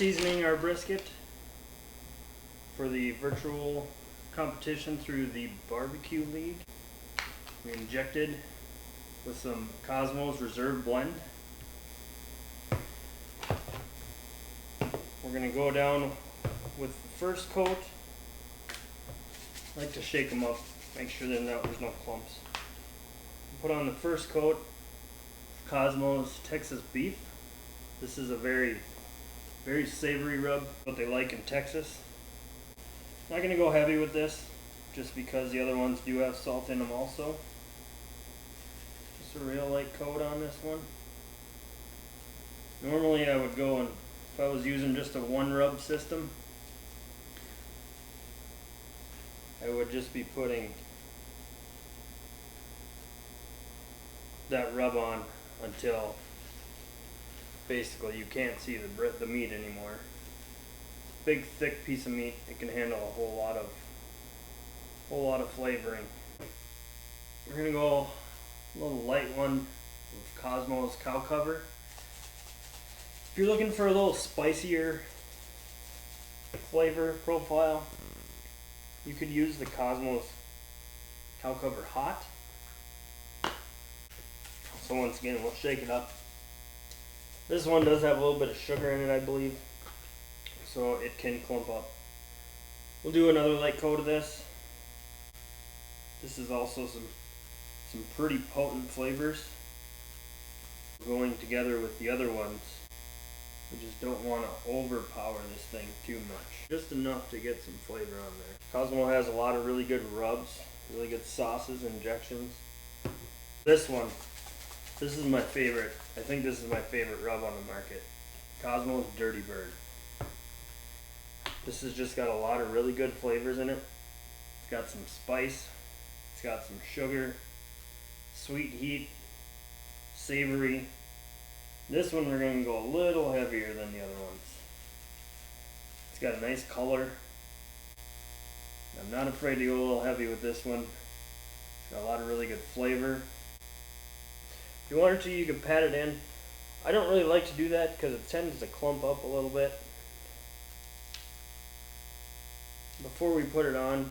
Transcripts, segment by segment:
seasoning our brisket for the virtual competition through the barbecue league. We injected with some Cosmos Reserve blend. We're going to go down with the first coat. I like to shake them up, make sure there's no clumps. Put on the first coat of Cosmos Texas beef. This is a very savory rub, what they like in Texas. Not going to go heavy with this, just because the other ones do have salt in them also. Just a real light coat on this one. Normally I would go, and if I was using just a one rub system, I would just be putting that rub on until basically you can't see the meat anymore. Big thick piece of meat, it can handle a whole lot of flavoring. We're gonna go a little light one with Cosmos cow cover. If you're looking for a little spicier flavor profile, you could use the Cosmos cow cover hot. So once again, we'll shake it up. This one does have a little bit of sugar in it, I believe, so it can clump up. We'll do another light coat of this. This is also some pretty potent flavors going together with the other ones. We just don't want to overpower this thing too much. Just enough to get some flavor on there. Cosmo has a lot of really good rubs, really good sauces, injections. This is my favorite. I think this is my favorite rub on the market. Cosmo's Dirty Bird. This has just got a lot of really good flavors in it. It's got some spice. It's got some sugar, sweet heat, savory. This one we're going to go a little heavier than the other ones. It's got a nice color. I'm not afraid to go a little heavy with this one. It's got a lot of really good flavor. If you wanted to, you could pat it in. I don't really like to do that because it tends to clump up a little bit. Before we put it on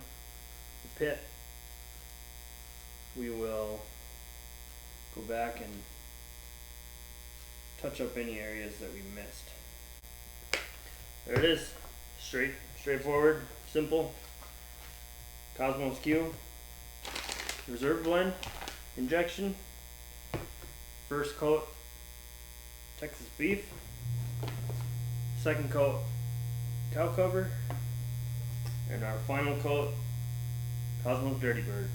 the pit, we will go back and touch up any areas that we missed. There it is. Straightforward, simple. Cosmos Q Reserve blend, injection. First coat, Texas beef. Second coat, cow cover. And our final coat, Cosmos Dirty Bird.